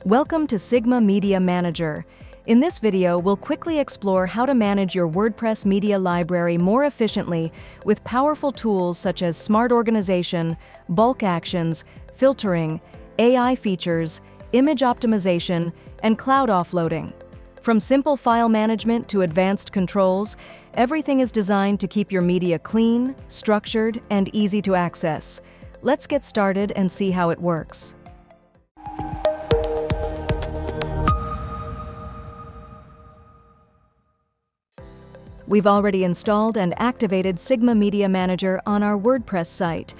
Welcome to Sigma Media Manager. In this video, we'll quickly explore how to manage your WordPress media library more efficiently with powerful tools such as smart organization, bulk actions, filtering, AI features, image optimization, and cloud offloading. From simple file management to advanced controls, everything is designed to keep your media clean, structured, and easy to access. Let's get started and see how it works. We've already installed and activated Sigma Media Manager on our WordPress site.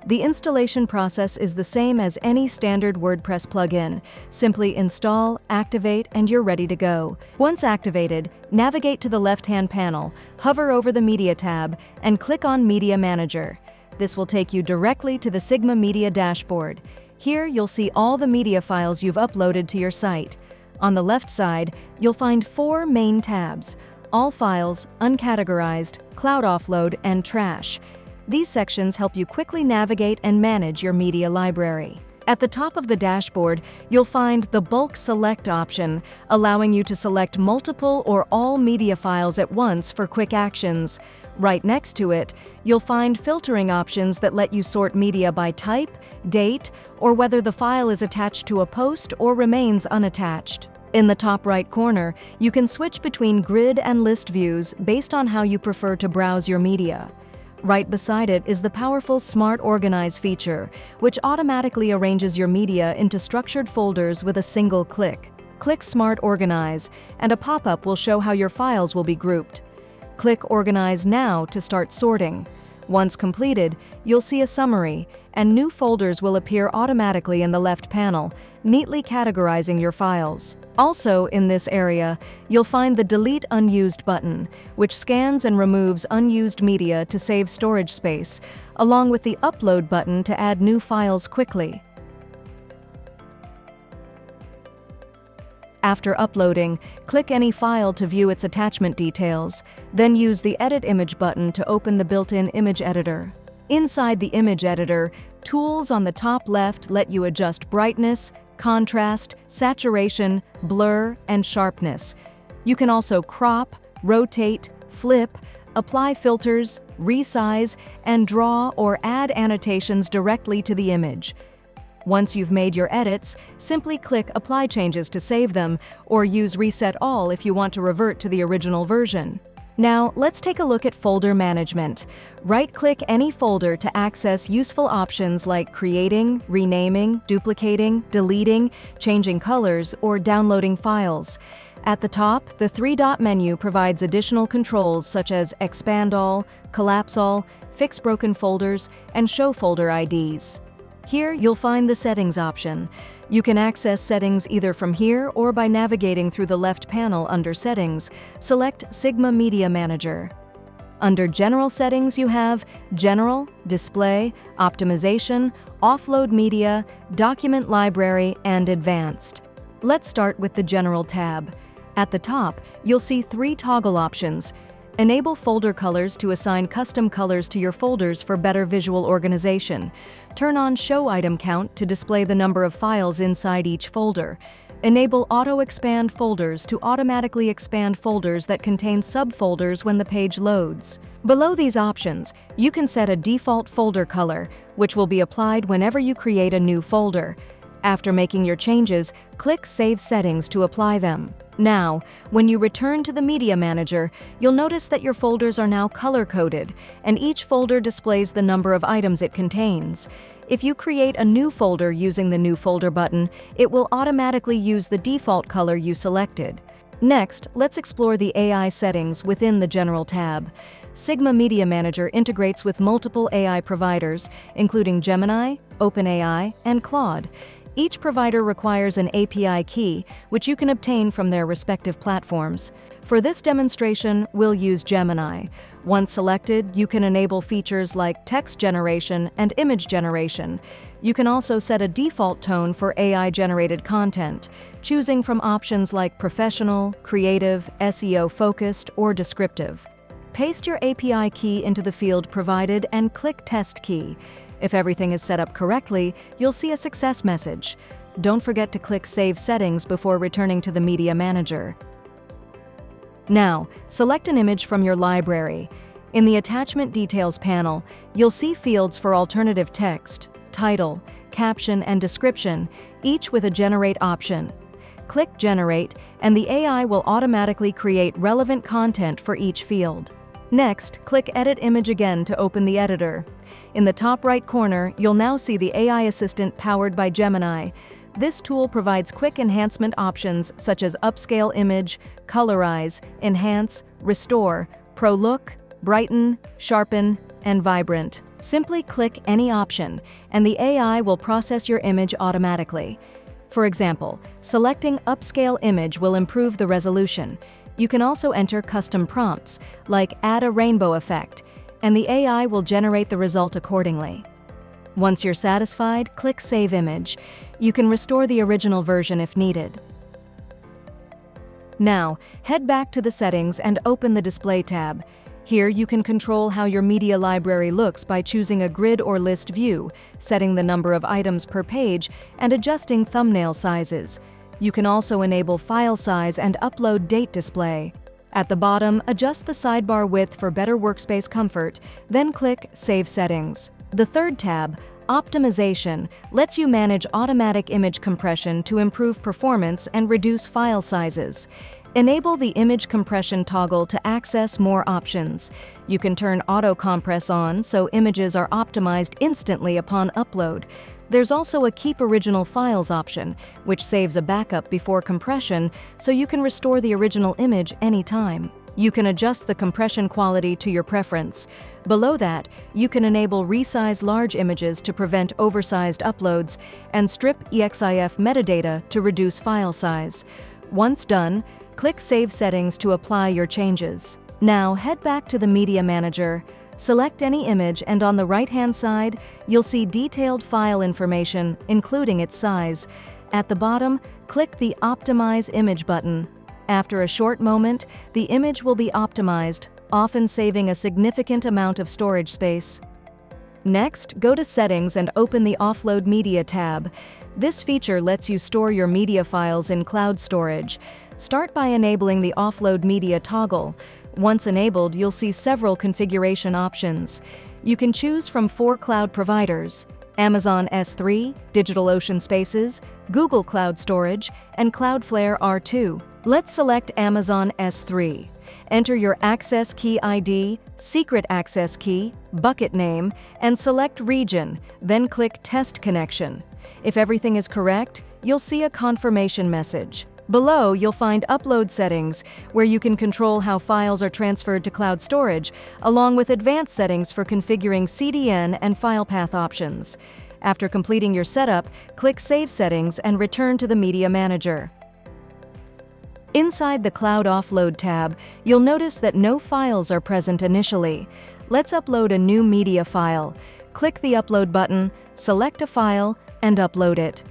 The installation process is the same as any standard WordPress plugin. Simply install, activate, and you're ready to go. Once activated, navigate to the left-hand panel, hover over the Media tab, and click on Media Manager. This will take you directly to the Sigma Media dashboard. Here, you'll see all the media files you've uploaded to your site. On the left side, you'll find 4 main tabs: All Files, Uncategorized, Cloud Offload, and Trash. These sections help you quickly navigate and manage your media library. At the top of the dashboard, you'll find the Bulk Select option, allowing you to select multiple or all media files at once for quick actions. Right next to it, you'll find filtering options that let you sort media by type, date, or whether the file is attached to a post or remains unattached. In the top right corner, you can switch between grid and list views based on how you prefer to browse your media. Right beside it is the powerful Smart Organize feature, which automatically arranges your media into structured folders with a single click. Click Smart Organize, and a pop-up will show how your files will be grouped. Click Organize Now to start sorting. Once completed, you'll see a summary, and new folders will appear automatically in the left panel, neatly categorizing your files. Also in this area, you'll find the Delete Unused button, which scans and removes unused media to save storage space, along with the Upload button to add new files quickly. After uploading, click any file to view its attachment details, then use the Edit Image button to open the built-in image editor. Inside the image editor, tools on the top left let you adjust brightness, contrast, saturation, blur, and sharpness. You can also crop, rotate, flip, apply filters, resize, and draw or add annotations directly to the image. Once you've made your edits, simply click Apply Changes to save them, or use Reset All if you want to revert to the original version. Now, let's take a look at folder management. Right-click any folder to access useful options like creating, renaming, duplicating, deleting, changing colors, or downloading files. At the top, the 3-dot menu provides additional controls such as Expand All, Collapse All, Fix Broken Folders, and Show Folder IDs. Here, you'll find the Settings option. You can access settings either from here or by navigating through the left panel under Settings. Select Sigma Media Manager. Under General Settings, you have General, Display, Optimization, Offload Media, Document Library, and Advanced. Let's start with the General tab. At the top, you'll see 3 toggle options. Enable folder colors to assign custom colors to your folders for better visual organization. Turn on Show Item Count to display the number of files inside each folder. Enable Auto Expand Folders to automatically expand folders that contain subfolders when the page loads. Below these options, you can set a default folder color, which will be applied whenever you create a new folder. After making your changes, click Save Settings to apply them. Now, when you return to the Media Manager, you'll notice that your folders are now color-coded, and each folder displays the number of items it contains. If you create a new folder using the New Folder button, it will automatically use the default color you selected. Next, let's explore the AI settings within the General tab. Sigma Media Manager integrates with multiple AI providers, including Gemini, OpenAI, and Claude. Each provider requires an API key, which you can obtain from their respective platforms. For this demonstration, we'll use Gemini. Once selected, you can enable features like text generation and image generation. You can also set a default tone for AI-generated content, choosing from options like professional, creative, SEO-focused, or descriptive. Paste your API key into the field provided and click Test Key. If everything is set up correctly, you'll see a success message. don't forget to click Save Settings before returning to the Media Manager. Now, select an image from your library. In the Attachment Details panel, you'll see fields for alternative text, title, caption, and description, each with a Generate option. Click Generate, and the AI will automatically create relevant content for each field. Next, click Edit Image again to open the editor. In the top right corner, you'll now see the AI assistant powered by Gemini. This tool provides quick enhancement options such as Upscale Image, Colorize, Enhance, Restore, Pro Look, Brighten, Sharpen, and Vibrant. Simply click any option, and the AI will process your image automatically. For example, selecting Upscale Image will improve the resolution. You can also enter custom prompts, like Add a Rainbow Effect, and the AI will generate the result accordingly. Once you're satisfied, click Save Image. You can restore the original version if needed. Now, head back to the settings and open the Display tab. Here you can control how your media library looks by choosing a grid or list view, setting the number of items per page, and adjusting thumbnail sizes. You can also enable file size and upload date display. At the bottom, adjust the sidebar width for better workspace comfort, then click Save Settings. The third tab, Optimization, lets you manage automatic image compression to improve performance and reduce file sizes. Enable the image compression toggle to access more options. You can turn auto compress on so images are optimized instantly upon upload. There's also a Keep Original Files option, which saves a backup before compression so you can restore the original image anytime. You can adjust the compression quality to your preference. Below that, you can enable Resize Large Images to prevent oversized uploads and strip EXIF metadata to reduce file size. Once done, click Save Settings to apply your changes. Now head back to the Media Manager. Select any image, and on the right-hand side, you'll see detailed file information, including its size. At the bottom, click the Optimize Image button. After a short moment, the image will be optimized, often saving a significant amount of storage space. Next, go to Settings and open the Offload Media tab. This feature lets you store your media files in cloud storage. Start by enabling the Offload Media toggle. Once enabled, you'll see several configuration options. You can choose from 4 cloud providers: Amazon S3, DigitalOcean Spaces, Google Cloud Storage, and Cloudflare R2. Let's select Amazon S3. Enter your access key ID, secret access key, bucket name, and select region, then click Test Connection. If everything is correct, you'll see a confirmation message. Below, you'll find Upload Settings, where you can control how files are transferred to cloud storage, along with advanced settings for configuring CDN and file path options. After completing your setup, click Save Settings and return to the Media Manager. Inside the Cloud Offload tab, you'll notice that no files are present initially. Let's upload a new media file. Click the Upload button, select a file, and upload it.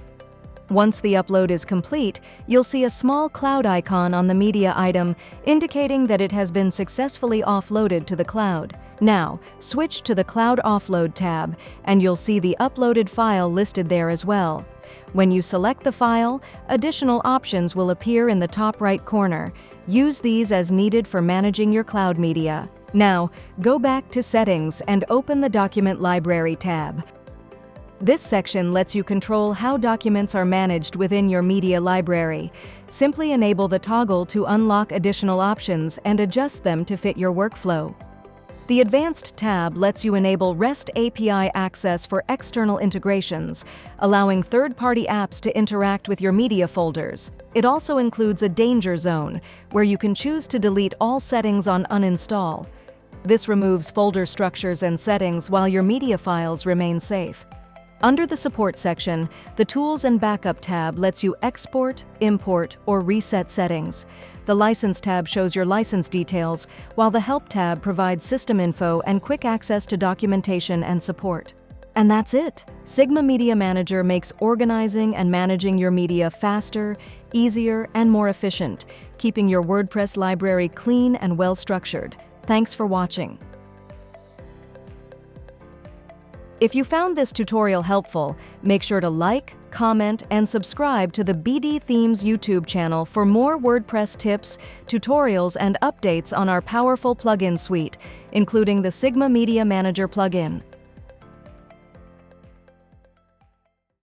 Once the upload is complete, you'll see a small cloud icon on the media item, indicating that it has been successfully offloaded to the cloud. Now, switch to the Cloud Offload tab, and you'll see the uploaded file listed there as well. When you select the file, additional options will appear in the top right corner. Use these as needed for managing your cloud media. Now, go back to Settings and open the Document Library tab. This section lets you control how documents are managed within your media library. Simply enable the toggle to unlock additional options and adjust them to fit your workflow. The Advanced tab lets you enable REST API access for external integrations, allowing third-party apps to interact with your media folders. It also includes a danger zone, where you can choose to delete all settings on uninstall. This removes folder structures and settings while your media files remain safe. Under the Support section, the Tools and Backup tab lets you export, import, or reset settings. The License tab shows your license details, while the Help tab provides system info and quick access to documentation and support. And that's it! Sigma Media Manager makes organizing and managing your media faster, easier, and more efficient, keeping your WordPress library clean and well-structured. Thanks for watching. If you found this tutorial helpful, make sure to like, comment, and subscribe to the BD Themes YouTube channel for more WordPress tips, tutorials, and updates on our powerful plugin suite, including the Sigma Media Manager plugin.